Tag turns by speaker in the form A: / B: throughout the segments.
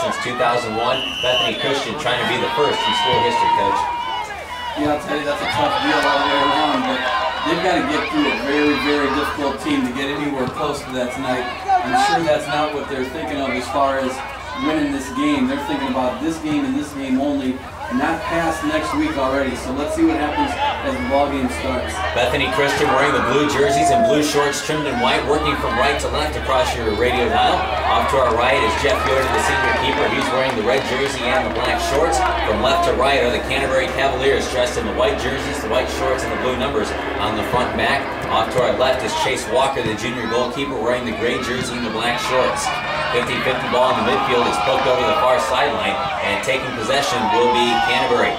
A: since 2001. Bethany Christian trying to be the first in school history, Coach.
B: Yeah, I'll tell you, that's a tough deal all the way around, but they've got to get through a very, very difficult team to get anywhere close to that tonight. I'm sure that's not what they're thinking of as far as winning this game. They're thinking about this game and this game only, and not past next week already. So let's see what happens as the ball game starts.
A: Bethany Christian wearing the blue jerseys and blue shorts trimmed in white, working from right to left across your radio dial. Off to our right is Jeff Yoder, the senior keeper. He's wearing the red jersey and the black shorts. From left to right are the Canterbury Cavaliers, dressed in the white jerseys, the white shorts, and the blue numbers on the front and back. Off to our left is Chase Walker, the junior goalkeeper, wearing the gray jersey and the black shorts. 50-50 ball in the midfield is poked over the far sideline, and taking possession will be Canterbury.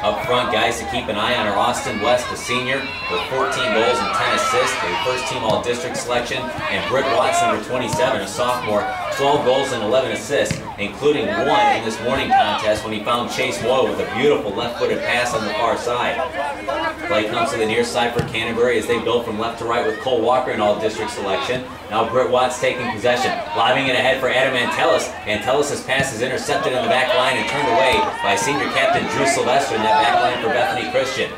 A: Up front, guys to keep an eye on are Austin West, the senior, with 14 goals and 10 assists, a first-team All-District selection, and Britt Watts, number 27, a sophomore, 12 goals and 11 assists, including one in this morning contest when he found Chase Moyle with a beautiful left-footed pass on the far side. Play comes to the near side for Canterbury as they build from left to right with Cole Walker in All-District selection. Now Britt Watts taking possession, lobbing it ahead for Adam Antelis. Antelis' pass is intercepted in the back line and turned away by senior captain Drew Sylvester in that back line for Bethany Christian.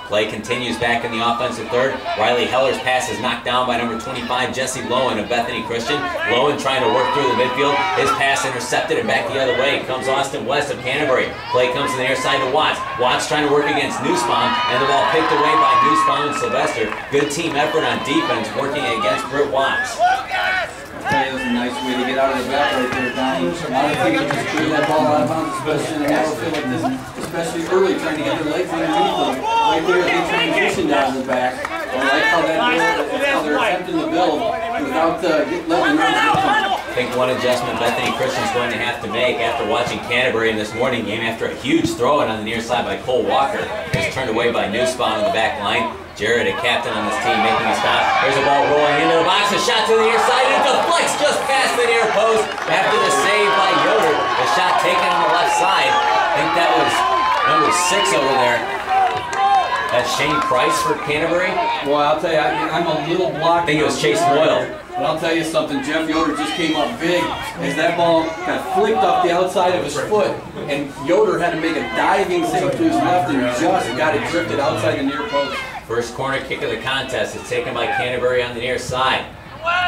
A: Play continues back in the offensive third. Riley Heller's pass is knocked down by number 25, Jesse Lowen of Bethany Christian. Lowen trying to work through the midfield. His pass intercepted and back the other way comes Austin West of Canterbury. Play comes to the near side to Watts. Watts trying to work against Nussbaum, and the ball picked away by Nussbaum and Sylvester. Good team effort on defense working against Britt Watts.
B: That was a nice way to get out of the back right there, Donnie. A lot of people just clear that ball out of bounds, especially in a narrow field like this, especially early, trying to get their legs underneath them. Right there, they transitioned out of the back. I like how how they're attempting to build without letting them run.
A: I think one adjustment Bethany Christian's going to have to make after watching Canterbury in this morning game after a huge throw-in on the near side by Cole Walker is turned away by Nussbaum in the back line. Jared, a captain on this team, making a stop. There's a ball rolling into the box, a shot to the near side, and it deflects just past the near post after the save by Yoder. The shot taken on the left side. I think that was number 6 over there. That's Shane Price for Canterbury.
B: Well, I'll tell you, I'm a little blocked.
A: I think it was Chase Moyle.
B: But I'll tell you something, Jeff Yoder just came up big as that ball got flicked off the outside of his foot, and Yoder had to make a diving save to his left and just got it drifted outside the near post.
A: First corner kick of the contest is taken by Canterbury on the near side.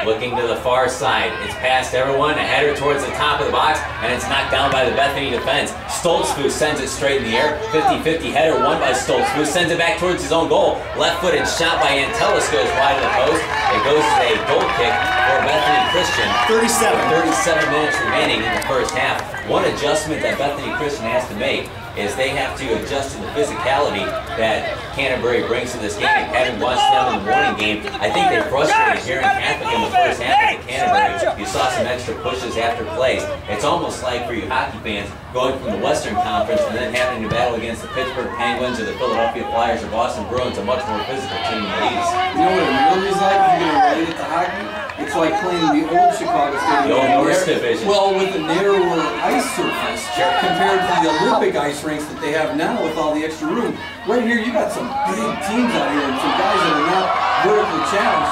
A: Looking to the far side, it's past everyone, a header towards the top of the box, and it's knocked down by the Bethany defense. Stoltzfus sends it straight in the air. 50-50 header won by Stoltzfus, sends it back towards his own goal. Left-footed shot by Antelis goes wide of the post. It goes as a goal kick for Bethany Christian. 37 minutes remaining in the first half. One adjustment that Bethany Christian has to make is they have to adjust to the physicality that Canterbury brings to this game. Having watched them in the morning game, I think they frustrated here in Catholic in the first half of the Canterbury. You saw some extra pushes after plays. It's almost like for you hockey fans going from the Western Conference and then having to battle against the Pittsburgh Penguins or the Philadelphia Flyers or Boston Bruins, a much more physical team in the East.
B: You know what it really is like if you're going to relate it to hockey? It's like playing the old Chicago Stadium.
A: The old North Division.
B: Well, with the narrower ice surface compared to the Olympic ice rinks that they have now with all the extra room. Right here, you got some big teams out here and some guys that are not vertically challenged.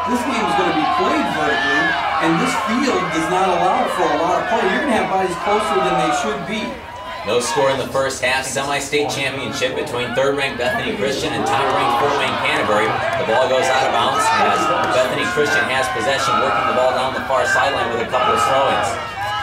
B: This game is going to be played vertically, and this field does not allow for a lot of play. You're going to have bodies closer than they should be.
A: No score in the first half. Semi-state championship between third-ranked Bethany Christian and top-ranked Fort Wayne Canterbury. The ball goes out of bounds as Bethany Christian has possession, working the ball down the far sideline with a couple of throw-ins.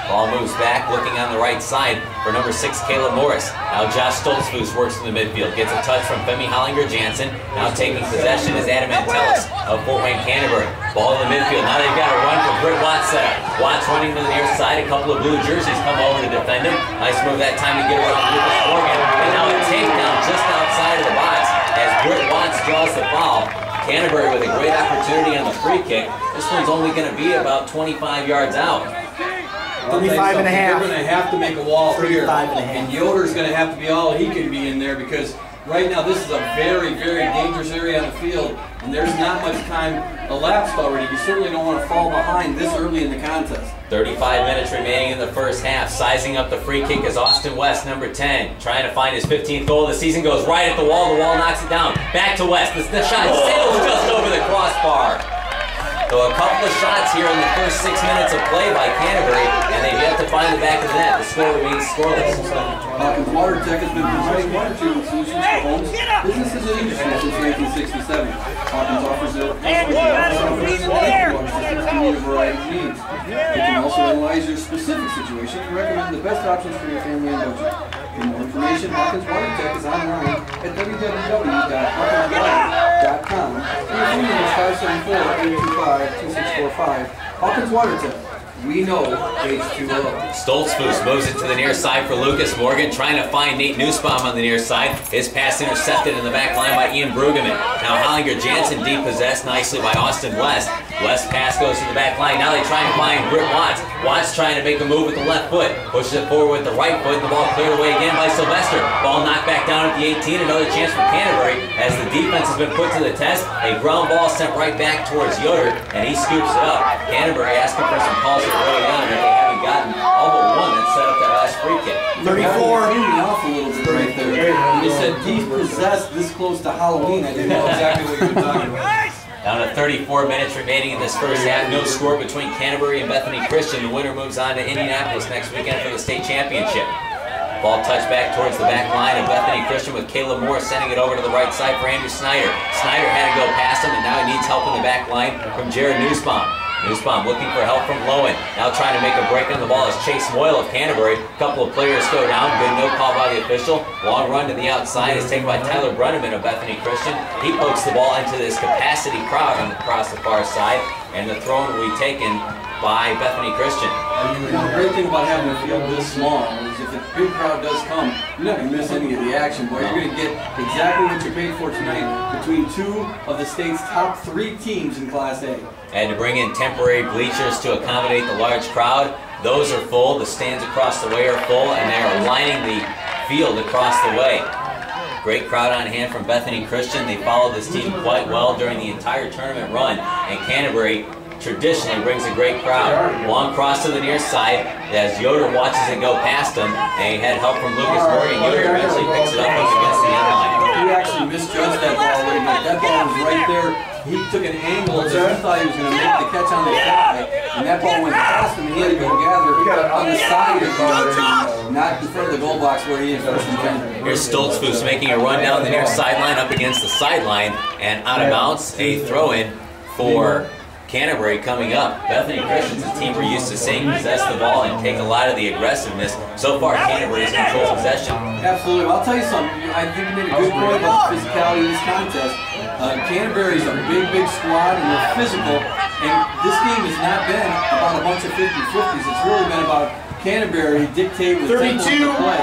A: Ball moves back, looking on the right side for number 6, Caleb Morris. Now Josh Stoltzfus works in the midfield. Gets a touch from Femi Hollinger-Jansen. Now taking possession is Adam Antelis of Fort Wayne Canterbury. Ball in the midfield. Now they've got a run for Britt Watts setup. Watts running to the near side. A couple of blue jerseys come over to defend him. Nice move that time to get around Lucas Morgan. And now a takedown just outside of the box as Britt Watts draws the foul. Canterbury with a great opportunity on the free kick. This one's only going to be about 25 yards out.
C: 35 and a half.
B: They're going to have to make a wall here.
C: 35 and a half.
B: And Yoder's going to have to be all he can be in there because right now this is a very, very dangerous area on the field. And there's not much time elapsed already. You certainly don't want to fall behind this early in the contest.
A: 35 minutes remaining in the first half. Sizing up the free kick is Austin West, number 10. Trying to find his 15th goal of the season. Goes right at the wall. The wall knocks it down. Back to West. The shot sails just over the crossbar. So a couple of shots here in the first 6 minutes of play by Canterbury, and they've yet to find the back of the net. The score remains scoreless.
B: Hawkins Mater Dei has been providing water treatment solutions for homes, businesses, and industries since 1967. Hawkins offers a variety of needs. They can also analyze your specific situation and recommend the best options for your family and budget. For more information, Hawkins Mater Dei is online at www.hawkinswater.com. And your phone number is 574-825-2645. Hawkins Mater Dei. We know H2O.
A: Stoltzfus moves it to the near side for Lucas Morgan, trying to find Nate Nussbaum on the near side. His pass intercepted in the back line by Ian Brueggemann. Now Hollinger Jansen depossessed nicely by Austin West. West pass goes to the back line. Now they try and find Britt Watts. Watts trying to make a move with the left foot. Pushes it forward with the right foot. The ball cleared away again by Sylvester. Ball knocked back down at the 18. Another chance for Canterbury as the defense has been put to the test. A ground ball sent right back towards Yoder, and he scoops it up. Canterbury asking for some calls early on, and they haven't gotten all but one that set up that last free kick.
B: 34. Threw me off a little bit right there. When you said depossessed this close to Halloween, I didn't know exactly what you were talking about.
A: Down to 34 minutes remaining in this first half. No score between Canterbury and Bethany Christian. The winner moves on to Indianapolis next weekend for the state championship. Ball touched back towards the back line of Bethany Christian with Caleb Moore sending it over to the right side for Andrew Snyder. Snyder had to go past him, and now he needs help in the back line from Jared Nussbaum. Nussbaum looking for help from Lowen. Now trying to make a break on the ball is Chase Moyle of Canterbury. A couple of players go down. Good no call by the official. Long run to the outside is taken by Tyler Brunneman of Bethany Christian. He pokes the ball into this capacity crowd across the far side, and the throw will be taken by Bethany Christian.
B: The great thing about having a field this small is if the big crowd does come, you're not going to miss any of the action. Boy, you're going to get exactly what you paid for tonight between two of the state's top 3 teams in Class A.
A: Had to bring in temporary bleachers to accommodate the large crowd. Those are full. The stands across the way are full, and they are lining the field across the way. Great crowd on hand from Bethany Christian. They followed this team quite well during the entire tournament run, and Canterbury traditionally brings a great crowd. Long cross to the near side as Yoder watches it go past him, and he had help from Lucas Morgan. Yoder eventually picks it up against the end line.
B: He actually misjudged that ball a little bit. That ball was right there. He took an angle that he thought he was going to make the catch on the fly, and that ball went past him, and he had to go gather on the side of the not in front of the goal box where he is first intended.
A: Here's Stoltzfus making a run down the near sideline up against the sideline, and out of bounds, a throw-in for Canterbury coming up. Bethany Christian's a team we're used to seeing possess the ball and take a lot of the aggressiveness. So far, Canterbury's controlled possession.
B: Absolutely. Well, I'll tell you something. I think you made a good point about the physicality of this contest. Canterbury's a big squad, and they're physical. And this game has not been about a bunch of 50-50s. It's really been about Canterbury dictating the tempo of the play.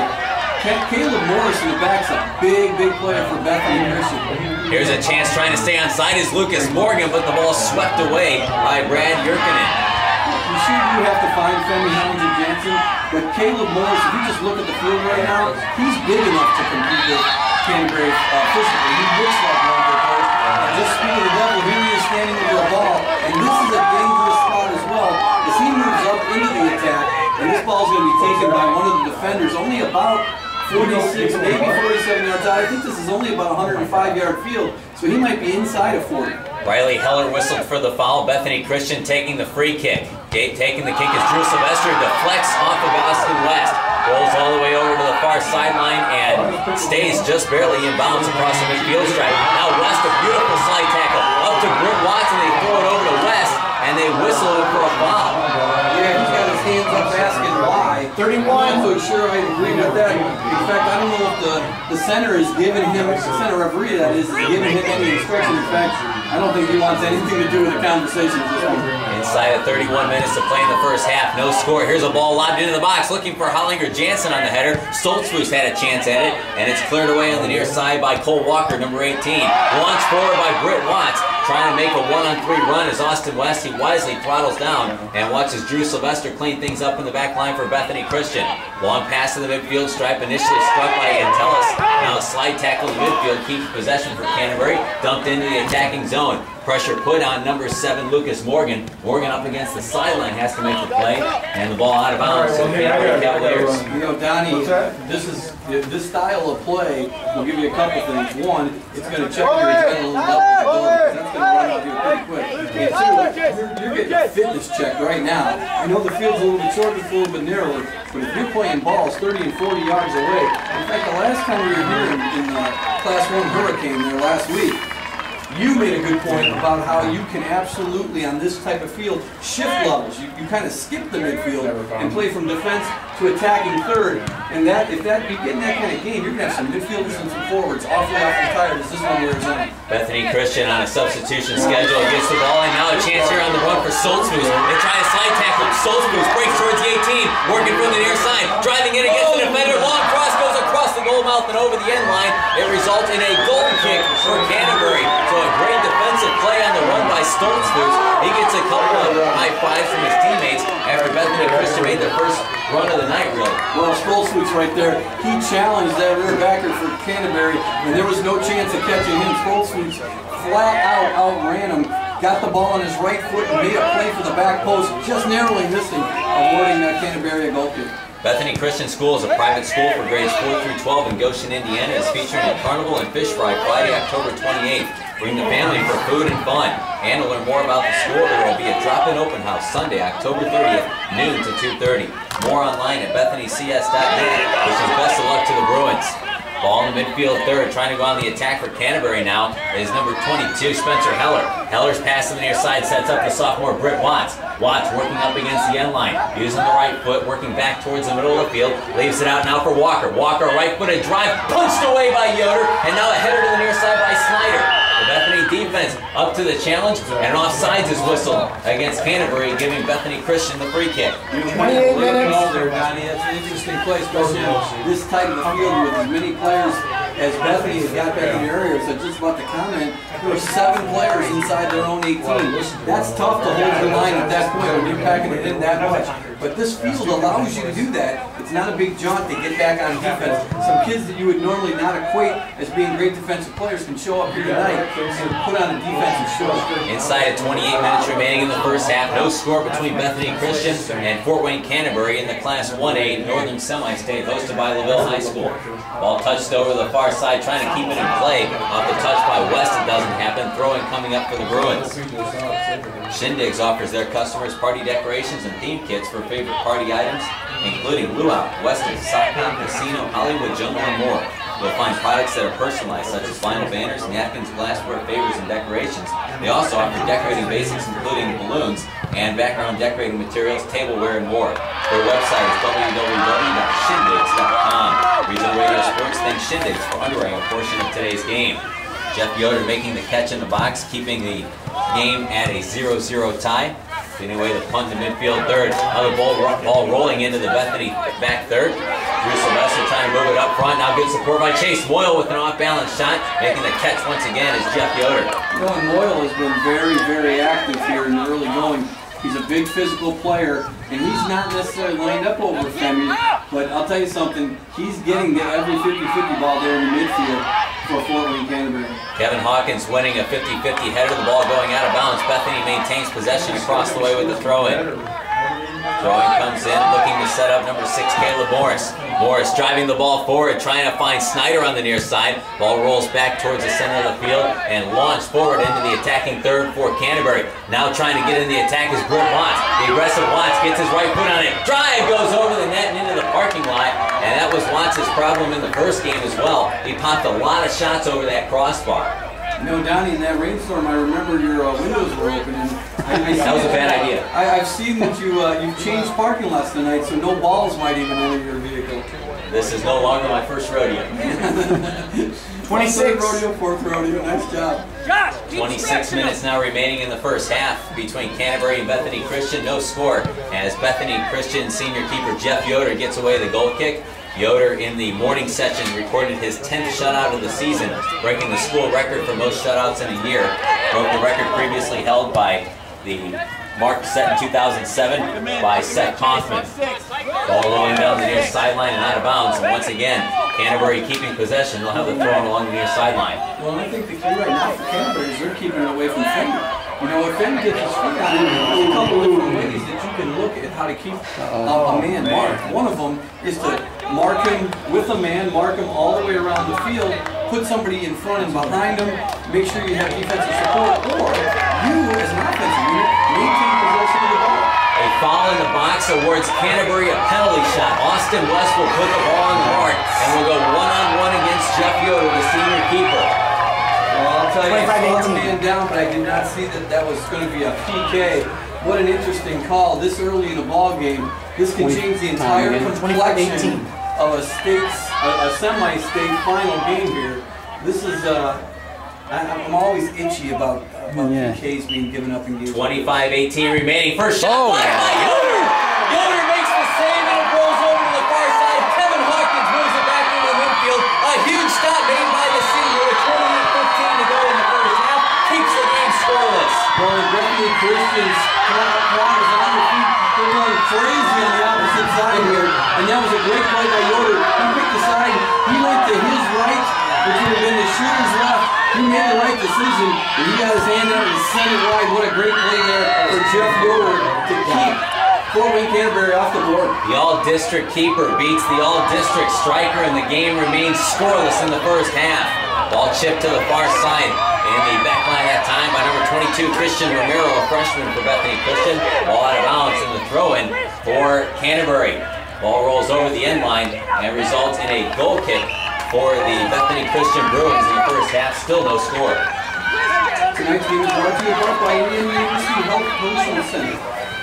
B: Caleb Morris in the back's a big player for Bethany Christian.
A: Here's a chance trying to stay on side is Lucas Morgan, but the ball swept away by Brad Yurkinen.
B: You see, you have to find Femi Hollinger Jansen, but Caleb Morris, if you just look at the field right now, he's big enough to compete with Canterbury physically. He looks like one of their players. And just speaking of the devil, here he is standing over a ball, and this is a dangerous spot as well, as he moves up into the attack, and this ball's going to be taken by one of the defenders, only about 46, maybe 47 yards out. I think this is only about a 105-yard field, so he might be inside of 40.
A: Riley Heller whistled for the foul. Bethany Christian taking the free kick. Taking the kick is Drew Sylvester, deflects off of Austin West. Rolls all the way over to the far sideline and stays just barely in bounds across the midfield stripe. Now West, a beautiful slide tackle. Up to Britt Watson, they throw it over to West, and they whistle it for a foul.
B: Yeah, he's got his hands up asking why.
C: 31.
B: I'm not so sure I agree with that. In fact, I don't know if the center is giving him, the center referee that is giving him any instruction. In fact, I don't think he wants anything to do with the conversation at this point.
A: Inside of 31 minutes to play in the first half. No score. Here's a ball lobbed into the box. Looking for Hollinger Jansen on the header. Stoltzfus had a chance at it, and it's cleared away on the near side by Cole Walker, number 18. Launched forward by Britt Watts. Trying to make a 1-on-3 run as Austin West, he wisely throttles down and watches Drew Sylvester clean things up in the back line for Bethany Christian. Long pass to the midfield stripe, initially struck by Antelis. Now a slide tackle to midfield keeps possession for Canterbury. Dumped into the attacking zone. Pressure put on number 7, Lucas Morgan. Morgan up against the sideline has to make the play, and the ball out of bounds. So Canterbury Cavaliers.
B: You know, Donnie, this style of play will give you a couple things. One, it's going to check your adrenaline level. That's going to run out here pretty quick. And two, you're getting a fitness check right now. I know the field's a little bit short, it's a little bit narrower, but if you're playing balls 30 and 40 yards away, in fact, the last time we were here in Class 1 Hurricane there last week, you made a good point about how you can absolutely, on this type of field, shift levels. You kind of skip the midfield and play from defense to attacking third. And that, if you get in that kind of game, you're going to have some midfielders and some forwards awfully tired as this one wears on.
A: Bethany Christian on a substitution schedule gets the ball, and now a chance here on the run for Stoltzfus. They try a slide tackle. Stoltzfus breaks towards the 18, working from the near side, driving in against the defender. Long cross goes across the goal mouth and over the end line. It results in a goal kick for Canterbury. So a great defensive play on the run by Stoltzfus. He gets a couple of high fives from his teammates after Bethany Christian made their first run of the night, really.
B: Well, Stoltzfus right there, he challenged that rear backer for Canterbury, and there was no chance of catching him. Stoltzfus flat out outran him, got the ball on his right foot and made a play for the back post, just narrowly missing, awarding Canterbury a goal kick.
A: Bethany Christian School is a private school for grades 4 through 12 in Goshen, Indiana. It's featuring a carnival and fish fry Friday, October 28th. Bring the family for food and fun. And to learn more about the school, there will be a drop-in open house Sunday, October 30th, noon to 2:30. More online at bethanycs.net. Wishing best of luck to the Bruins. Ball in the midfield third, trying to go on the attack for Canterbury now is number 22, Spencer Heller. Heller's pass to the near side sets up the sophomore Britt Watts. Watts working up against the end line, using the right foot, working back towards the middle of the field, leaves it out now for Walker. Walker, right-footed drive, punched away by Yoder, and now a header to the near side by Snyder. The Bethany defense up to the challenge, and offsides is whistled against Canterbury, giving Bethany Christian the free kick.
C: 28 minutes.
B: There, Donnie. That's an interesting place, especially this tight of the field with as many players as Bethany has got back in the area. So just about to comment, there were 7 players inside their own 18. That's tough to hold the line at that point when you're packing it in that much. But this field allows you to do that. It's not a big jaunt to get back on defense. Some kids that you would normally not equate as being great defensive players can show up here tonight and put on a defensive show.
A: Inside of 28 minutes remaining in the first half, no score between Bethany Christian and Fort Wayne Canterbury in the Class 1A Northern Semi-State hosted by LaVille High School. Ball touched over the far side, trying to keep it in play. Off the touch by West, it doesn't happen. Throwing coming up for the Bruins. Shindigs offers their customers party decorations and theme kits for favorite party items, including Luau, Western, Socktown, Casino, Hollywood, Jungle, and more. You'll find products that are personalized, such as vinyl banners, napkins, glassware, favors, and decorations. They also offer decorating basics, including balloons and background decorating materials, tableware, and more. Their website is www.shindigs.com. Regional Radio Sports thanks Shindigs for underwriting a portion of today's game. Jeff Yoder making the catch in the box, keeping the game at a 0-0 tie. Anyway, the punt in midfield third. Another ball rolling into the Bethany back third. Drew Sylvester trying to move it up front. Now good support by Chase Moyle with an off-balance shot. Making the catch once again is Jeff Yoder.
B: You know, and Moyle has been very, very active here in the early going. He's a big physical player, and he's not necessarily lined up over Femi, but I'll tell you something, he's getting every 50-50 ball there in the midfield for Fort Wayne Canterbury.
A: Kevin Hawkins winning a 50-50 header, the ball going out of bounds. Bethany maintains possession across the way with the throw-in. Throwing comes in, looking to set up number 6, Caleb Morris. Morris driving the ball forward, trying to find Snyder on the near side. Ball rolls back towards the center of the field and launched forward into the attacking third for Canterbury. Now trying to get in the attack is Britt Watts. The aggressive Watts gets his right foot on it. Drive goes over the net and into the parking lot. And that was Watts' problem in the first game as well. He popped a lot of shots over that crossbar.
B: You know, Donnie, in that rainstorm, I remember your windows were open. And
A: that was a bad idea.
B: I've seen that you've changed parking lots tonight, so no balls might even enter your vehicle.
A: This is no longer my first rodeo.
B: 26 rodeo, 4th rodeo. Nice job.
A: 26 minutes now remaining in the first half between Canterbury and Bethany Christian. No score as Bethany Christian senior keeper Jeff Yoder gets away the goal kick. Yoder in the morning session recorded his 10th shutout of the season, breaking the school record for most shutouts in a year. Broke the record previously held by the mark set in 2007 by Seth Kaufman. Ball rolling down on the near sideline and out of bounds. And once again, Canterbury keeping possession. They'll have the throw along the near sideline.
B: Well, I think the key right now for Canterbury is they're keeping it away from Finn. You know, if Finn gets his feet on it, there's a couple different ways that you can look at how to keep a man marked. One of them is to mark him with a man, mark him all the way around the field, put somebody in front and behind him, make sure you have defensive support, or you, as an offensive unit, maintain possession of the ball.
A: A foul in the box awards Canterbury a penalty shot. Austin West will put the ball on the mark and will go one-on-one against Jeff Yoder, the senior keeper.
B: Well, I'll tell you, I saw the man down, but I did not see that that was going to be a PK. What an interesting call this early in the ball game. This can change the entire complexion of a semi-state final game here. This is, I'm always itchy about PKs being given up in games.
A: 25-18 remaining. First shot by Yoder. Yoder makes the save and it rolls over to the far side. Kevin Hawkins moves it back into the midfield. A huge stop made by the senior with 28-15 to go in the first half. Keeps the game scoreless.
B: Well, the Bethany Christians crowd is on their feet. They're going crazy on the opposite side here. And that was a great play by Yoder. He picked the side. He went to his right, which would have been the shooter's left. He made the right decision, and he got his hand out and sent it wide. What a great play there for Jeff Yoder to keep Fort Wayne Canterbury off the board.
A: The all-district keeper beats the all-district striker, and the game remains scoreless in the first half. Ball chipped to the far side, and the back line that time by number 22, Christian Romero, a freshman for Bethany Christian. Ball out of bounds in the throw-in for Canterbury. Ball rolls over the end line and results in a goal kick for the Bethany Christian Bruins in the first half. Still no score.
B: Tonight's game is brought to you by Indiana University Health Promotional Center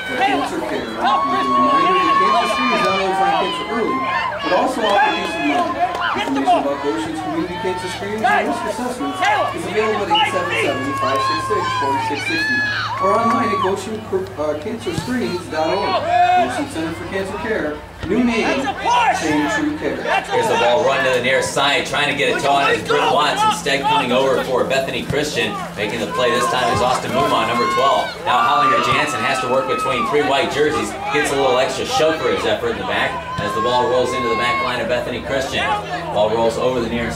B: for Cancer Care. With a reminder that cancer screening is not only find cancer early, but also offer peace of mind. Information about Goshen's community cancer screenings and risk assessments is available at 877-566-4660 or online at GoshenCancerScreenings.org. Goshen Center for Cancer Care. New name, same true care.
A: Here's the ball run to the near side, trying to get a toe on it is Britt Watts, instead coming over for Bethany Christian. Making the play this time is Austin Mumon, number 12. Now Hollinger Jansen has to work between three white jerseys, gets a little extra shove for his effort in the back as the ball rolls into the back line of Bethany Christian. Ball rolls over the near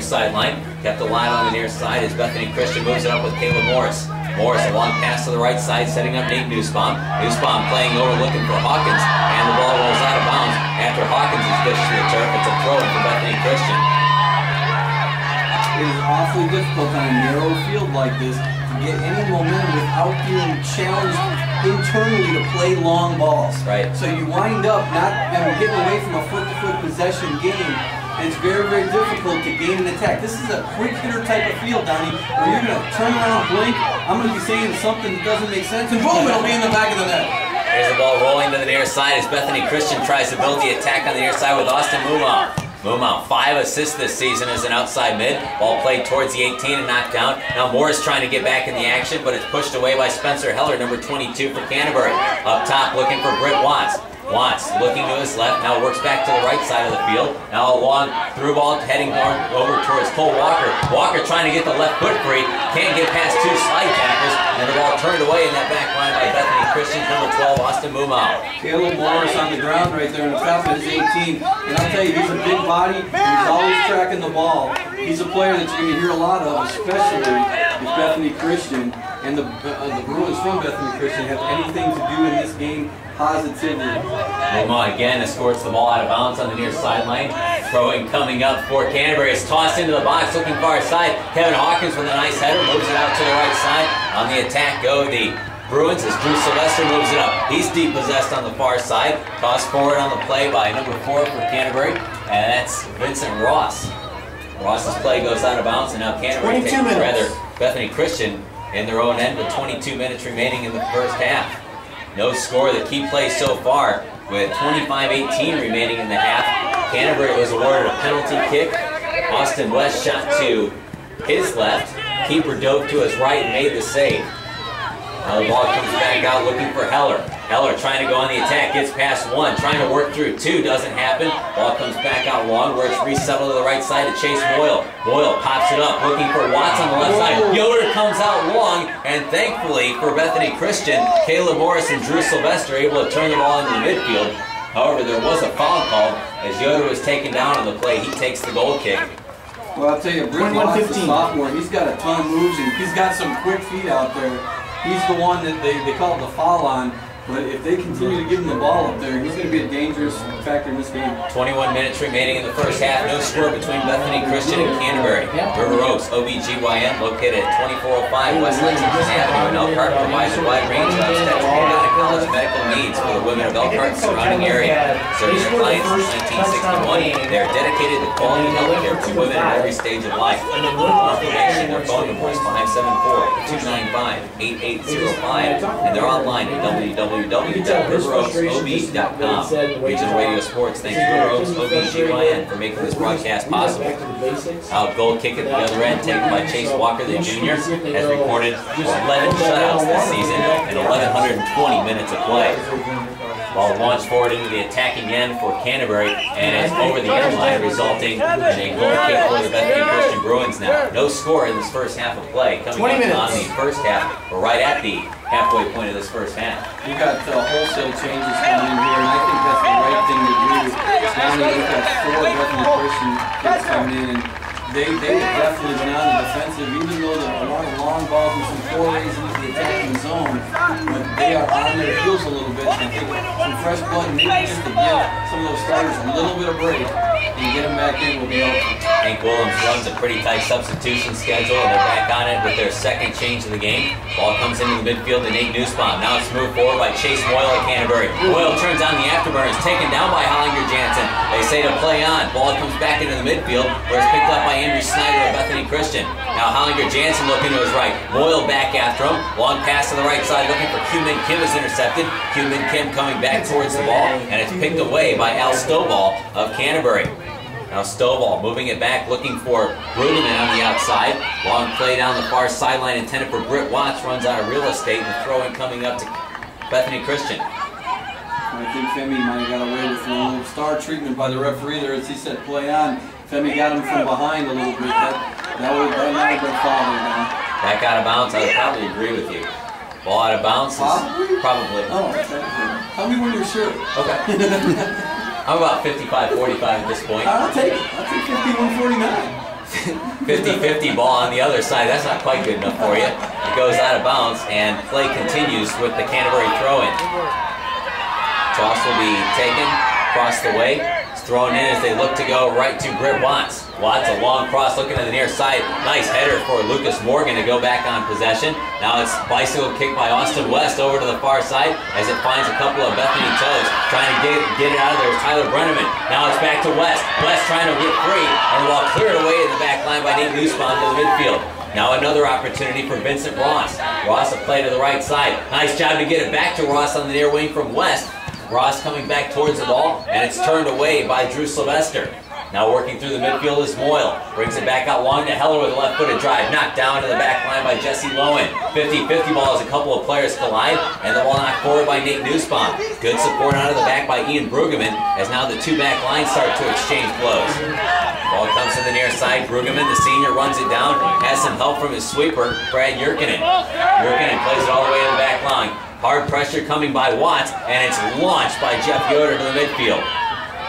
A: sideline, kept alive on the near side as Bethany Christian moves it up with Caleb Morris. Morris, a long pass to the right side, setting up Nate Nussbaum. Nussbaum playing over, looking for Hawkins, and the ball rolls out of bounds. After Hawkins is dished to the turf, it's a throw-in for Bethany Christian.
B: It is awfully difficult on a narrow field like this to get any momentum without being challenged internally to play long balls.
A: Right.
B: So you wind up not getting away from a foot-to-foot possession game. And it's very, very difficult to gain an attack. This is a quick hitter type of field, Donnie, where you're going to turn around, blink, I'm going to be saying something that doesn't make sense, and boom, it'll be in the back of the net.
A: Here's the ball rolling to the near side as Bethany Christian tries to build the attack on the near side with Austin Mumon. Mumon, 5 assists this season as an outside mid. Ball played towards the 18 and knocked down. Now Morris trying to get back in the action, but it's pushed away by Spencer Heller, number 22 for Canterbury. Up top looking for Britt Watts. Watts looking to his left, now works back to the right side of the field. Now a long through ball heading over towards Cole Walker. Walker trying to get the left foot free, can't get past two slide tackles, and the ball turned away in that back line by Bethany Christian, number 12, Austin Mumon.
B: Caleb Morris on the ground right there on the top of his 18. And I'll tell you, he's a big body, and he's always tracking the ball. He's a player that you're going to hear a lot of, especially with Bethany Christian. And the Bruins from Bethany Christian have anything to do in this game positively.
A: Mumon again escorts the ball out of bounds on the near sideline. Throwing coming up for Canterbury. It's tossed into the box, looking far side. Kevin Hawkins with a nice header, moves it out to the right side. On the attack go the Bruins as Drew Sylvester moves it up. He's deep possessed on the far side. Tossed forward on the play by number 4 for Canterbury, and that's Vincent Ross. Ross's play goes out of bounds, and now Canterbury takes Bethany Christian in their own end with 22 minutes remaining in the first half. No score, the key play so far with 25-18 remaining in the half. Canterbury was awarded a penalty kick. Austin West shot to his left. Keeper dove to his right and made the save. Now the ball comes back out looking for Heller. Heller trying to go on the attack, gets past 1, trying to work through 2, doesn't happen. Ball comes back out long where it's resettled to the right side to Chase Boyle. Boyle pops it up, looking for Watts on the left side. Yoder comes out long, and thankfully for Bethany Christian, Caleb Morris and Drew Sylvester are able to turn the ball into the midfield. However, there was a foul called as Yoder was taken down on the play. He takes the goal kick.
B: Well, I'll tell you, Britt Watts, the sophomore, he's got a ton of moves and he's got some quick feet out there. He's the one that they call the foul on. But if they continue to give him the ball up there, he's going to be a dangerous factor in this game.
A: 21 minutes remaining in the first half. No score between Bethany Christian and Canterbury. River Oaks, OBGYN, located at 2405 West Lexington Avenue in Elkhart, provides a wide range of obstetric and gynecology medical needs for the women of Elkhart and surrounding area. Serving their clients since 1961, they are dedicated to quality health care for women at every stage of life. For more information, their phone number is 574-295-8805, and they're online at www.riveroaksob.com. Regional Radio Sports thanks River Oaks OBGYN for making this broadcast possible. Out goal kick at the other end, taken by Chase Walker, the junior, has recorded 11 shutouts this season and 1,120 minutes of play. Ball launched forward into the attacking end for Canterbury, and it's over the end line, resulting in a goal kick for the Bethany Christian Bruins now. No score in this first half of play. Coming up on the first half, we're right at the halfway point of this first half.
B: We've got wholesale changes coming in here, and I think that's the right thing to do. We've got 4 Bethany Christian kids coming in, and they have definitely been on the defensive, even though there are a lot of long balls and some forays into the attacking zone. But they are on their heels a little bit. I think some fresh blood, maybe just to give some of those starters a little bit of break and get them back in will be helpful.
A: Hank Willems runs a pretty tight substitution schedule, and they're back on it with their second change of the game. Ball comes into the midfield to Nate Nussbaum. Now it's moved forward by Chase Moyle at Canterbury. Moyle turns on the afterburners, taken down by Hollinger Jansen. They say to play on. Ball comes back into the midfield, where it's picked up by Andrew Snyder of Bethany Christian. Now Hollinger Jansen looking to his right. Moyle back after him. Long pass to the right side, looking for Q-Min Kim is intercepted. Q-Min Kim coming back towards the ball, and it's picked away by Al Stovall of Canterbury. Now Stovall moving it back, looking for Brueggemann on the outside. Long play down the far sideline intended for Britt Watts, runs out of real estate, and the throw-in coming up to Bethany Christian.
B: I think Femi might have got away with a little star treatment by the referee there as he said play on. Femi got him from behind a little bit. That might have been foul there now.
A: Back out of bounds, I would probably agree with you. Ball out of bounds is probably.
B: Oh, okay. Tell me when you're sure.
A: Okay. I'm about 55-45 at this point.
B: I'll take it. I'll take 51-49.
A: 50-50 ball on the other side. That's not quite good enough for you. It goes out of bounds, and play continues with the Canterbury throw-in. Toss will be taken across the way. It's thrown in as they look to go right to Britt Watts. Watts, a long cross looking to the near side. Nice header for Lucas Morgan to go back on possession. Now it's bicycle kick by Austin West over to the far side as it finds a couple of Bethany toes. Trying to get it out of there is Tyler Brenneman. Now it's back to West. West trying to get free, and the ball cleared away in the back line by Nate Nussbaum to the midfield. Now another opportunity for Vincent Ross. Ross a play to the right side. Nice job to get it back to Ross on the near wing from West. Ross coming back towards the ball, and it's turned away by Drew Sylvester. Now working through the midfield is Moyle. Brings it back out long to Heller with a left-footed drive. Knocked down to the back line by Jesse Lowen. 50-50 ball as a couple of players collide, and the ball knocked forward by Nate Nussbaum. Good support out of the back by Ian Brueggemann, as now the two back lines start to exchange blows. Ball comes to the near side. Brueggemann, the senior, runs it down. Has some help from his sweeper, Brad Jurkinen. Jurkinen plays it all the way to the back line. Hard pressure coming by Watts, and it's launched by Jeff Yoder to the midfield.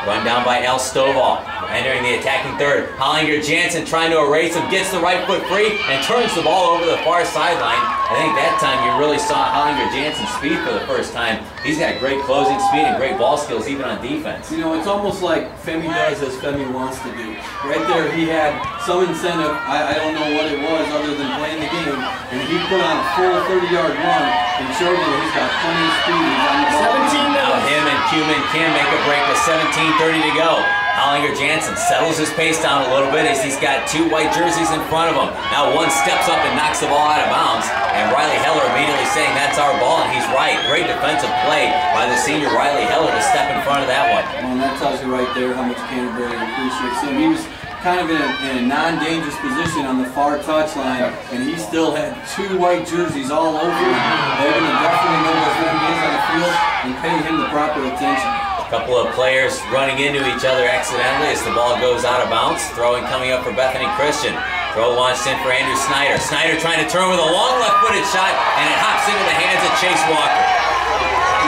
A: Run down by Al Stovall. Entering the attacking third. Hollinger Jansen trying to erase him, gets the right foot free, and turns the ball over the far sideline. I think that time you really saw Hollinger Jansen's speed for the first time. He's got great closing speed and great ball skills even on defense.
B: You know, it's almost like Femi does as Femi wants to do. Right there, he had some incentive. I don't know what it was other than playing the game, and he put on a full 30-yard run and showed you he's got plenty of speed. He's on the
A: 17 now. Him and Q-Min Kim make a break with 17:30 to go. Hollinger Jansen settles his pace down a little bit as he's got two white jerseys in front of him. Now one steps up and knocks the ball out of bounds, and Riley Heller immediately saying that's our ball, and he's right. Great defensive play by the senior Riley Heller to step in front of that one.
B: Well, and that tells you right there how much Canterbury appreciates him. He was kind of in a non-dangerous position on the far touchline, and he still had two white jerseys all over him. They're going to definitely know where he is on the field and pay him the proper attention.
A: Couple of players running into each other accidentally as the ball goes out of bounds. Throwing coming up for Bethany Christian. Throw launched in for Andrew Snyder. Snyder trying to turn with a long left-footed shot, and it hops into the hands of Chase Walker.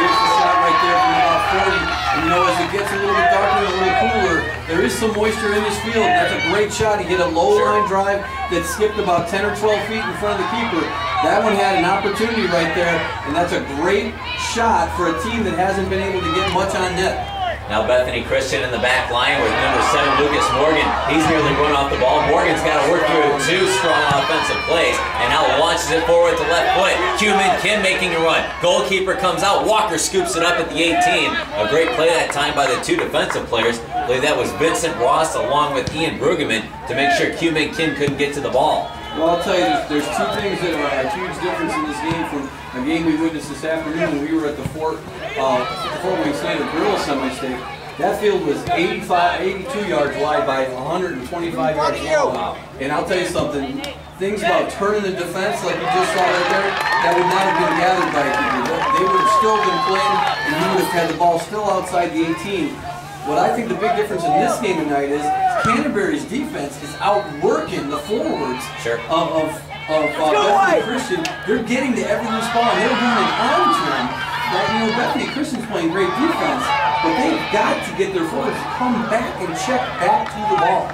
B: Here's the shot right there from about 40. you know, as it gets a little bit darker and a little cooler, there is some moisture in this field. That's a great shot. He hit a low line drive that skipped about 10 or 12 feet in front of the keeper. That one had an opportunity right there, and that's a great shot for a team that hasn't been able to get much on net.
A: Now Bethany Christian in the back line with number 7, Lucas Morgan. He's nearly run off the ball. Morgan's got to work through 2 strong offensive plays, and now launches it forward to left foot. Min Kim making a run. Goalkeeper comes out. Walker scoops it up at the 18. A great play that time by the 2 defensive players. I believe that was Vincent Ross along with Ian Brueggemann to make sure Min Kim couldn't get to the ball.
B: Well, I'll tell you, there's 2 things that are a huge difference in this game from a game we witnessed this afternoon when we were at the Fort Wayne Standard Girls Semi-State. That field was 82 yards wide by 125 yards long. And I'll tell you something, things about turning the defense like you just saw right there, that would not have been gathered by a keeper. They would have still been playing, and you would have had the ball still outside the 18. What I think the big difference in this game tonight is Canterbury's defense is outworking the forwards of Bethany Christian. They're getting to every loose ball, and they're doing an arm trim. But, you know, Bethany Christian's playing great defense, but they've got to get their forwards to come back and check back to the ball.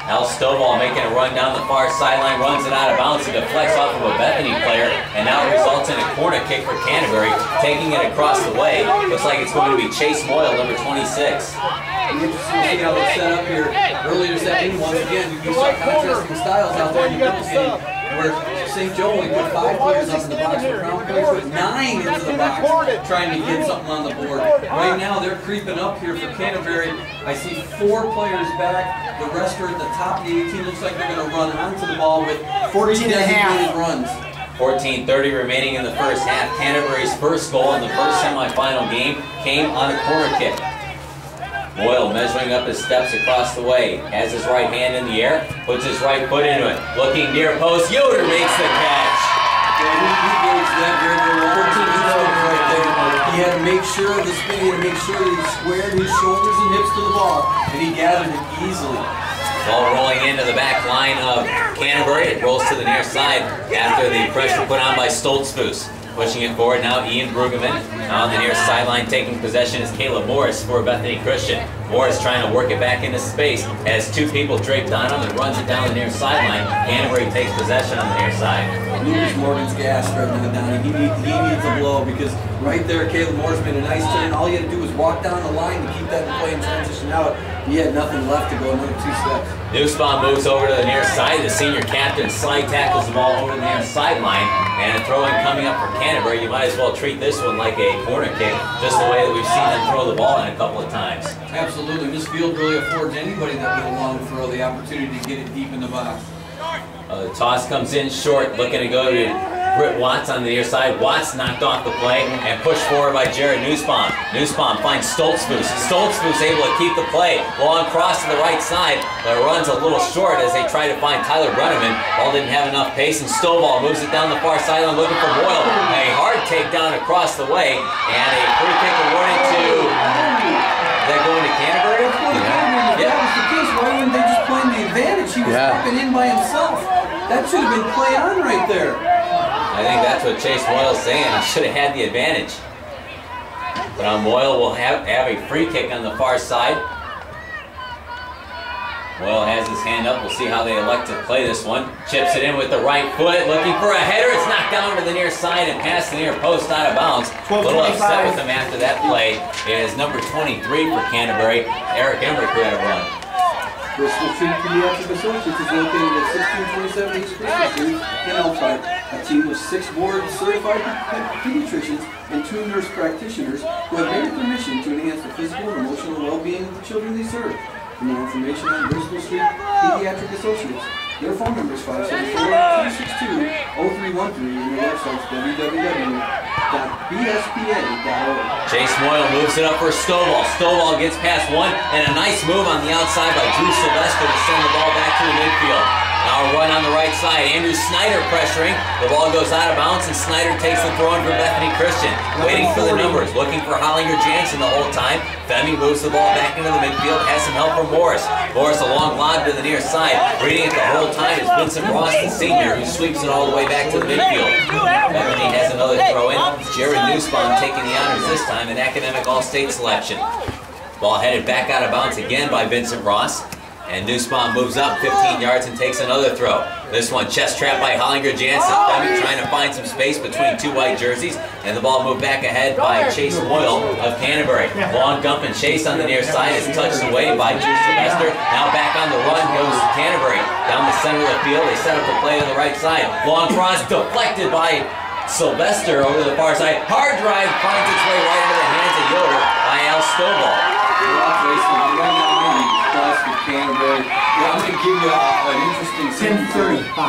A: Al Stovall making a run down the far sideline, runs it out of bounds, it deflects off of a Bethany player, and now it results in a corner kick for Canterbury, taking it across the way. Looks like it's going to be Chase Moyle, number 26.
B: And interesting to see how they're set up here. Earlier this afternoon, once again, you saw contrasting styles out there in the game, where St. Joe only put 5 players up in the box, where Crown Point put 9 into the box, trying to get something on the board. Right now, they're creeping up here for Canterbury. I see 4 players back. The rest are at the top of the 18. Looks like they're going to run onto the ball with 14 designated runs.
A: 14:30 remaining in the first half. Canterbury's first goal in the first semifinal game came on a corner kick. Moyle measuring up his steps across the way, has his right hand in the air, puts his right foot into it, looking near post, Yoder makes the catch.
B: Yeah, he gauged that very well. 14 right there. He had to make sure of the spin, he had to make sure that he squared his shoulders and hips to the ball, and he gathered it easily.
A: Ball rolling into the back line of Canterbury. It rolls to the near side after the pressure put on by Stoltzfus. Pushing it forward now, Ian Brueggemann. On the near sideline, taking possession is Caleb Morris for Bethany Christian. Morris trying to work it back into space. Has 2 people draped on him and runs it down the near sideline. Canterbury takes possession on the near side.
B: Lucas Morgan's gassed right now down. He needs a blow because right there, Caleb Morris made a nice turn. All he had to do was walk down the line to keep that in play and transition out. He had nothing left to go, another 2 steps.
A: Nussbaum moves over to the near side. The senior captain slide tackles the ball over to the near sideline. And a throw-in coming up for Canterbury. You might as well treat this one like a corner kick, just the way that we've seen them throw the ball in a couple of times.
B: Absolutely. This field really affords anybody that with a long throw the opportunity to get it deep in the box.
A: The toss comes in short, looking to go to Britt Watts on the near side. Watts knocked off the play and pushed forward by Jared Nussbaum. Nussbaum finds Stoltzfus. Stoltzfus able to keep the play. Long cross to the right side, but runs a little short as they try to find Tyler Brenneman. Ball didn't have enough pace, and Stovall moves it down the far sideline looking for Boyle. A hard takedown across the way, and a free kick awarded to... Is that going to Canterbury?
B: If that was the case, why wouldn't they just play in the advantage? He was stepping in by himself. That should have been play on right there.
A: I think that's what Chase Moyle's saying. He should have had the advantage. But Moyle will have a free kick on the far side. Moyle has his hand up. We'll see how they elect to play this one. Chips it in with the right foot, looking for a header. It's knocked down to the near side and past the near post out of bounds. A little upset with him after that play is number 23 for Canterbury, Eric Emmerich, who had a run.
B: Bristol Street Pediatric Associates is located at 1627 East Bristol Street in Elkhart. A team of 6 board-certified pediatricians and 2 nurse practitioners who have made it their mission to enhance the physical and emotional well-being of the children they serve. For more information on Bristol Street Pediatric Associates, their phone number is 574-262-0313 and their website is www.bspa.org.
A: Chase Moyle moves it up for Stovall. Stovall gets past one, and a nice move on the outside by Drew Sylvester to send the ball back to the midfield. Now a run on the right side. Andrew Snyder pressuring. The ball goes out of bounds, and Snyder takes the throw in for Bethany Christian. Waiting for the numbers, looking for Hollinger Jansen the whole time. Femi moves the ball back into the midfield, has some help from Morris. Morris a long lob to the near side. Reading it the whole time is Vincent Ross, the senior, who sweeps it all the way back to the midfield. Bethany has another throw in. Jared Nussbaum taking the honors this time, an academic all-state selection. Ball headed back out of bounds again by Vincent Ross. And Nussbaum moves up 15 yards and takes another throw. This one chest trap by Hollinger Jansen. Bethany trying to find some space between two white jerseys. And the ball moved back ahead by Chase Moyle of Canterbury. Long dump and chase on the near side is touched away by Drew Sylvester. Now back on the run goes Canterbury. Down the center of the field, they set up the play on the right side. Long cross deflected by Sylvester over the far side. Hard drive finds its way right into the hands of Yoder by Al Stovall.
B: Canterbury. Yeah, I'm going to give you an interesting sentence.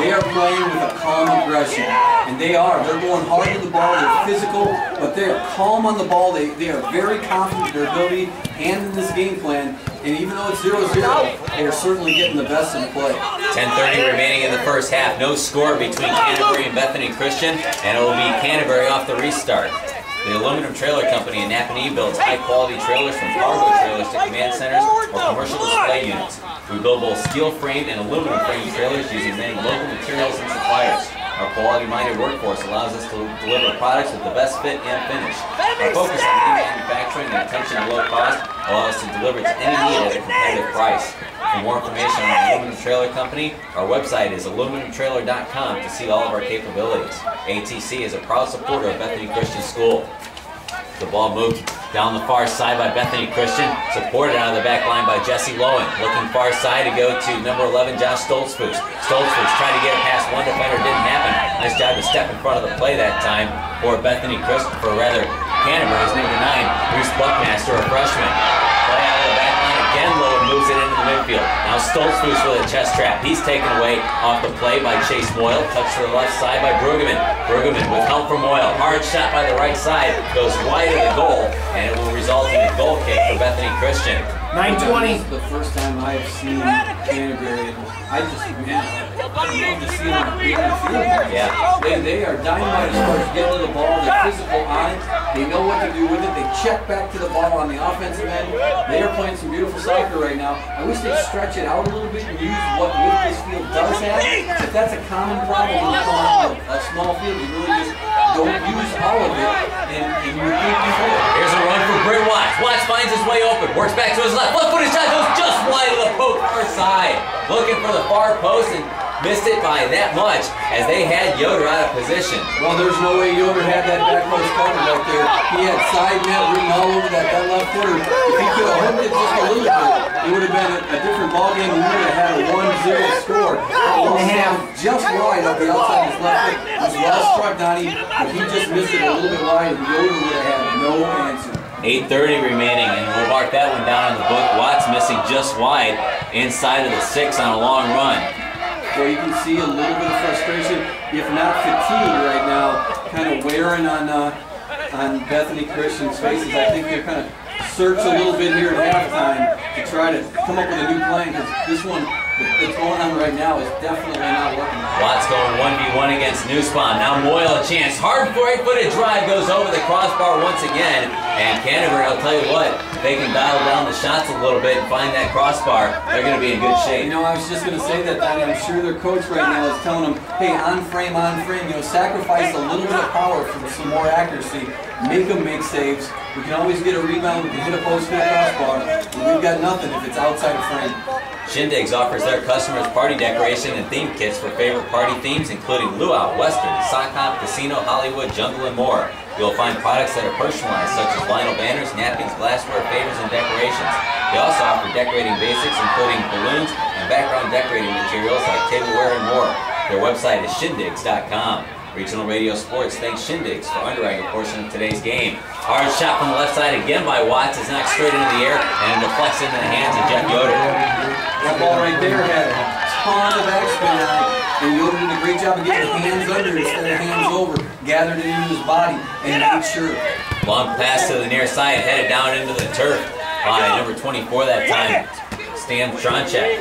B: They are playing with a calm aggression, and they are. They're going hard to the ball. They're physical, but they are calm on the ball. They are very confident in their ability and in this game plan. And even though it's 0-0, they are certainly getting the best of the play.
A: 10:30 remaining in the first half. No score between Canterbury and Bethany Christian, and it will be Canterbury off the restart. The Aluminum Trailer Company in Napanee builds high-quality trailers from cargo trailers to command centers or commercial display units. We build both steel-framed and aluminum-framed trailers using many local materials and suppliers. Our quality-minded workforce allows us to deliver products with the best fit and finish. Our focus on lean manufacturing and attention to low cost allows us to deliver to any need at a competitive price. For more information on the Aluminum Trailer Company, our website is aluminumtrailer.com to see all of our capabilities. ATC is a proud supporter of Bethany Christian School. The ball moved down the far side by Bethany Christian, supported out of the back line by Jesse Lowen. Looking far side to go to number 11, Josh Stoltzfus. Stoltzfus tried to get it past one defender, didn't happen. Nice job to step in front of the play that time for Bethany Christian, for rather Canterbury's number 9, Bruce Buckmaster, a freshman. Play out of the back line again, Lowen moves it into the midfield. Now Stoltzfus with a chest trap. He's taken away off the play by Chase Moyle. Touch to the left side by Brueggemann. Brueggemann with help from Moyle. Hard shot by the right side. Goes wide of the goal, and it will result in a goal kick for Bethany Christian.
C: 9:20.
B: This is the first time I have seen Canterbury. I just, man, I love to see them being on the field.
A: Yeah.
B: They are dynamite as far as getting to the ball. They're physical on it. They know what to do with it. They check back to the ball on the offensive end. They are playing some beautiful soccer right now. I wish they'd stretch it out a little bit and use what this field does have. But that's a common problem when you come a small field. You really just don't use all of it, and you think you will.
A: Here's a run for Britt Watts. Watts finds his way open. Works back to his left. Left-footed shot goes just wide of the post far side. Looking for the far post and missed it by that much as they had Yoder out of position.
B: Well, there's no way Yoder had that back post covered right there. He had side net written all over that left footer. If he could have hooked it just a little bit, it would have been a different ballgame, and we would have had a 1-0 score. Just wide up the outside of his left foot. It was well struck, Donnie, but he just missed it a little bit wide, and Yoder would have had no answer.
A: 8:30 remaining, and we'll mark that one down in the book. Watts missing just wide inside of the 6 on a long run.
B: Well, you can see a little bit of frustration, if not fatigue right now, kind of wearing on Bethany Christian's faces. I think they're kind of search a little bit here at halftime to try to come up with a new plan, because this one that's going on right now is definitely not working.
A: Watts going 1v1 against Nussbaum. Now Moyle a chance. Hard 4-footed drive goes over the crossbar once again. And Canterbury, I'll tell you what, they can dial down the shots a little bit and find that crossbar, they're going to be in good shape.
B: You know, I was just going to say that, Donnie. I'm sure their coach right now is telling them, hey, on frame, you know, sacrifice a little bit of power for some more accuracy. Make them make saves. We can always get a rebound. We can hit a post, hit a crossbar. But we've got nothing if it's outside of frame.
A: Shindigs offers their customers party decoration and theme kits for favorite party themes, including luau, western, sock hop, casino, Hollywood, jungle, and more. You'll find products that are personalized, such as vinyl banners, napkins, glassware, favors, and decorations. They also offer decorating basics, including balloons and background decorating materials like tableware and more. Their website is shindigs.com. Regional Radio Sports thanks Shindigs for underwriting a portion of today's game. Hard shot from the left side again by Watts is knocked straight into the air and deflects into the hands of Jeff Yoder.
B: That ball right there had a ton of backspin on it, and Yoder did a great job of getting hands under instead of hands over, gathered it into his body, and made sure.
A: Long pass to the near side, headed down into the turf by number 24 that time, Stan Stronchek.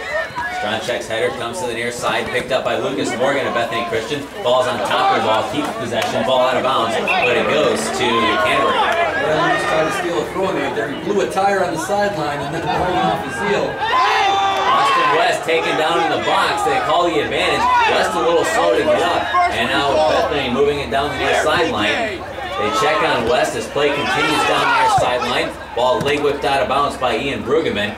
A: Stronchek's header comes to the near side, picked up by Lucas Morgan of Bethany Christian. Ball's on top of the ball, keeps possession, ball out of bounds, but it goes to Canterbury.
B: Well, he just tried to steal a throw right there. He blew a tire on the sideline and then ball went off his heel.
A: Austin West taken down in the box. They call the advantage. Just a little slow to get up. And now Bethany moving it down the near sideline. They check on West as play continues down the near sideline. Ball leg whipped out of bounds by Ian Brueggemann.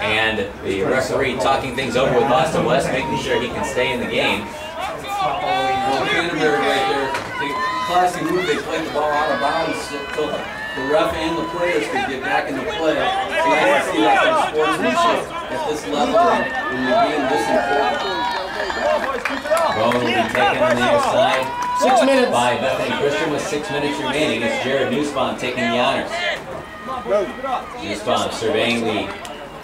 A: And the referee talking things over with Austin West, making sure he can stay in the game.
B: Well, Canterbury right there, classy move, they played the ball out of bounds so the ref and the players could get back into play. So you can see that kind of sportsmanship at this level when you're being this important.
A: Rowan will be taken on the near side
C: 6 minutes
A: by Bethany Christian with 6 minutes remaining. It's Jared Nussbaum taking the honors. Nussbaum surveying the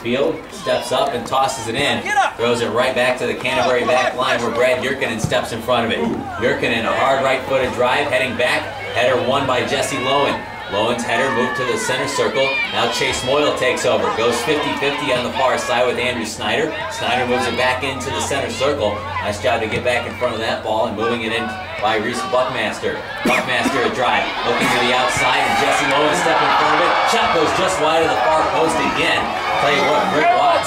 A: field, steps up and tosses it in. Throws it right back to the Canterbury back line where Brad Yurkinen steps in front of it. Yurkinen, a hard right-footed drive, heading back. Header won by Jesse Lowen. Lowen's header moved to the center circle. Now Chase Moyle takes over. Goes 50-50 on the far side with Andrew Snyder. Snyder moves it back into the center circle. Nice job to get back in front of that ball and moving it in by Reese Buckmaster. Buckmaster a drive. Looking to the outside and Jesse Lowen step in front of it. Shot goes just wide of the far post again. Tell you what, Rick Watts,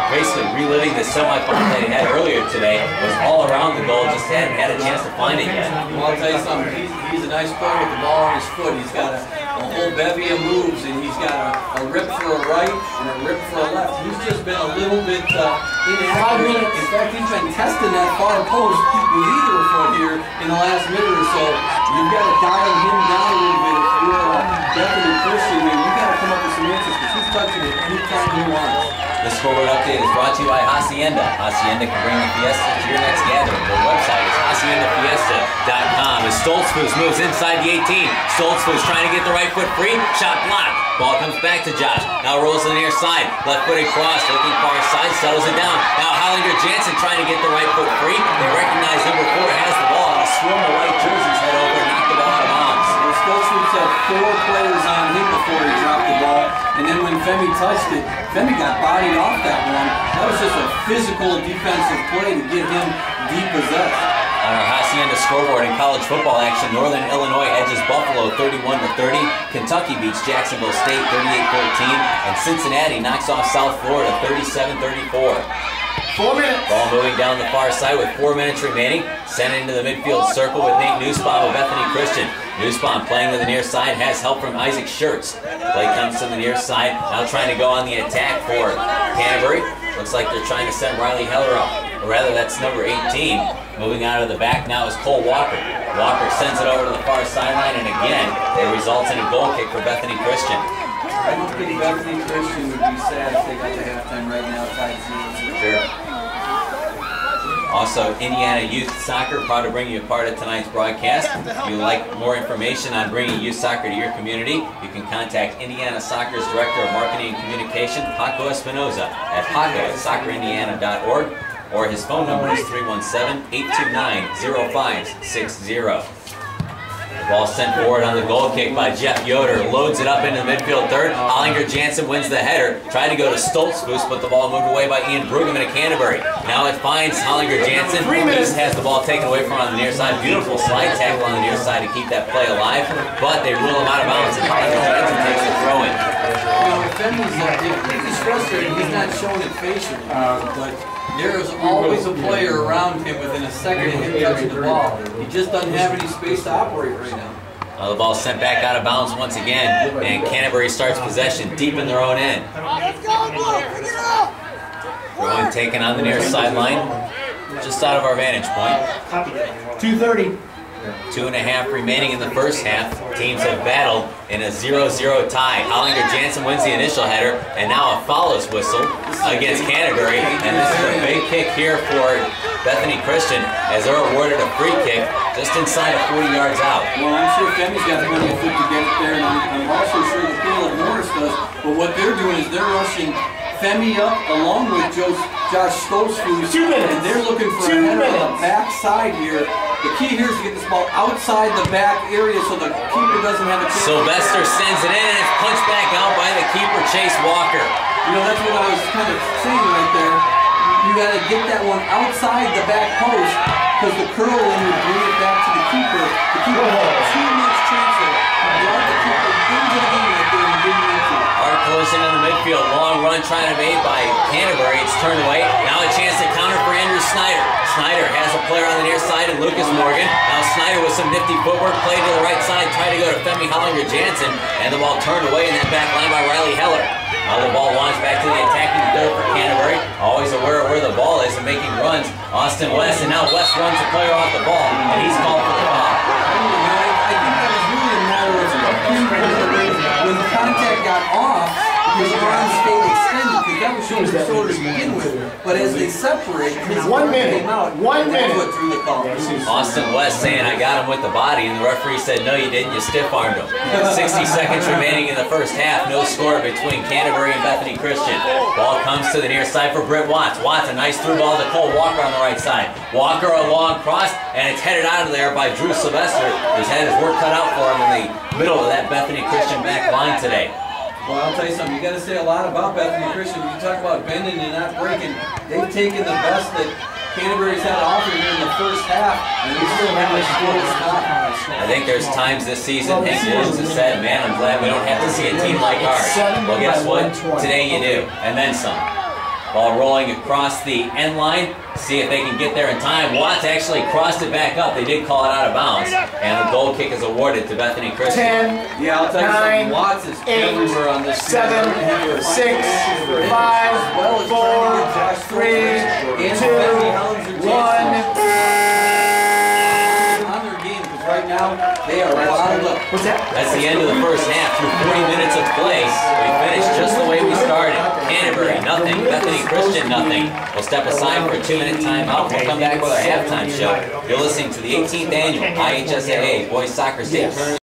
A: basically reliving the semifinal that he had earlier today, was all around the goal, just hadn't had a chance to find it yet.
B: Well, I'll tell you something, he's a nice player with the ball on his foot. He's got a whole bevy of moves, and he's got a rip for a right and a rip for a left. He's just been a little bit inaccurate. In fact, he's been testing that far post with either foot here in the last minute or so. You've got to dial him down a little bit. If you're Bethany Christian, man, you've got to come up with some answers because he's touching it anytime he wants.
A: This scoreboard update is brought to you by Hacienda. Hacienda can bring the Fiesta to your next gathering. Their website is haciendafiesta.com. As Stoltzfus moves inside the 18. Stoltzfus trying to get the right foot free. Shot blocked. Ball comes back to Josh. Now rolls to the near side. Left footed cross. Looking far side. Settles it down. Now Hollinger Jansen trying to get the right foot free. They recognize number 4 has the ball. And a swarm of white jerseys head over and knock the ball out of bounds.
B: Well, Stoltzfus had 4 players on him before he dropped the ball. And then when Femi touched it, Femi got bodied off that one. That was just a physical defensive play to get him depossessed.
A: On our Hacienda scoreboard in college football action, Northern Illinois edges Buffalo 31-30. Kentucky beats Jacksonville State 38-14. And Cincinnati knocks off South Florida 37-34.
C: 4 minutes.
A: Ball moving down the far side with 4 minutes remaining. Sent into the midfield circle with Nate Nussbaum of Bethany Christian. Nussbaum playing to the near side, has help from Isaac Schertz. Play comes to the near side, now trying to go on the attack for Canterbury. Looks like they're trying to send Riley Heller up. Or rather, that's number 18. Moving out of the back now is Cole Walker. Walker sends it over to the far sideline, and again, it results in a goal kick for Bethany Christian.
B: I don't think Bethany Christian would be sad if they got to halftime right now tied 0-0.
A: Sure. Also, Indiana Youth Soccer, proud to bring you a part of tonight's broadcast. If you'd like more information on bringing youth soccer to your community, you can contact Indiana Soccer's Director of Marketing and Communication, Paco Espinoza, at paco@soccerindiana.org, or his phone number is 317-829-0560. The ball sent forward on the goal kick by Jeff Yoder. Loads it up into the midfield third. Hollinger Jansen wins the header. Tried to go to Stoltzfus, but the ball moved away by Ian Brueggemann of Canterbury. Now it finds Hollinger Jansen. He has the ball taken away from on the near side. Beautiful slide tackle on the near side to keep that play alive. But they rule him out of bounds, and Hollinger Jansen takes the throw in.
B: He's frustrated. He's not showing it facially. But there is always a player around him within a second of him touching the ball. He just doesn't have any space to operate right now.
A: The ball sent back out of bounds once again, and Canterbury starts possession deep in their own end. Throw-in taken on the near sideline, just out of our vantage point.
C: 2:30.
A: 2.5 remaining in the first half. Teams have battled in a 0-0 tie. Hollinger Jansen wins the initial header, and now a foul is whistled against Canterbury. And this is a big kick here for Bethany Christian, as they're awarded a free kick just inside of 40 yards out.
B: Well, I'm sure Femi's got plenty of foot to get it there, and I'm also sure the people at Morris does. But what they're doing is they're rushing Femi up along with Josh Stoltzfus, and they're looking for a header on the back side here. The key here is to get this ball outside the back area so the keeper doesn't have a chance.
A: Sylvester sends it in, and it's punched back out by the keeper, Chase Walker.
B: You know, that's what I was kind of saying right there. You got to get that one outside the back post, because the curl in would bring it back to the keeper. The keeper had too much chance there. You want the keeper into the game right there and getting into it.
A: Hard Wilson in the midfield. Long run trying to be made by Canterbury. It's turned away. Now a chance to counter for Andrew Snyder. Snyder has a player on the near side and Lucas Morgan. Now Snyder with some nifty footwork. Played to the right side. Tried to go to Femi Hollinger-Jansen. And the ball turned away in that back line by Riley Heller. Now the ball launched back to the attacking third for Canterbury. Always aware of where the ball is and making runs. Austin West. And now West runs the player off the ball. And he's called for the foul.
B: I think that was really a matter of when the contact got off, because Brown stayed extended, because that was shoulder to shoulder to begin with. But as they separate, his
C: 1 minute.
B: came out.
C: 1 minute.
B: That's what threw the call.
A: Austin West saying, I got him with the body, and the referee said, no, you didn't, you stiff-armed him. 60 seconds remaining in the first half, no score between Canterbury and Bethany Christian. Ball comes to the near side for Britt Watts. Watts, a nice through ball to Cole Walker on the right side. Walker a long cross, and it's headed out of there by Drew Sylvester, who's had his work cut out for him in the middle of that Bethany Christian back line today.
B: Well, I'll tell you something. You got to say a lot about Bethany Christian. You talk about bending and not breaking. They've taken the best that Canterbury's had to offer here in the first half, and they still haven't scored a stop.
A: I think there's times this season Hank Williams has said, man, I'm glad we don't have to see a team like ours. Well, guess what? Today you do, and then some. Ball rolling across the end line. See if they can get there in time. Watts actually crossed it back up. They did call it out of bounds. And the goal kick is awarded to Bethany Christian.
C: 10,
B: Yeah, I'll tell you
C: 9,
B: something. Watts is
C: 8,
B: everywhere on this
C: 7, 6, 5, 4, 3, 2, 1.
B: Right now, they are bottled up.
C: What's that?
A: That's the end of the first half. Through 40 minutes of play, we finished just the way we started. Canterbury, nothing. Bethany Christian, nothing. We'll step aside for a 2-minute timeout. We'll come back with our halftime show. You're listening to the 18th annual IHSAA Boys Soccer State Tournament.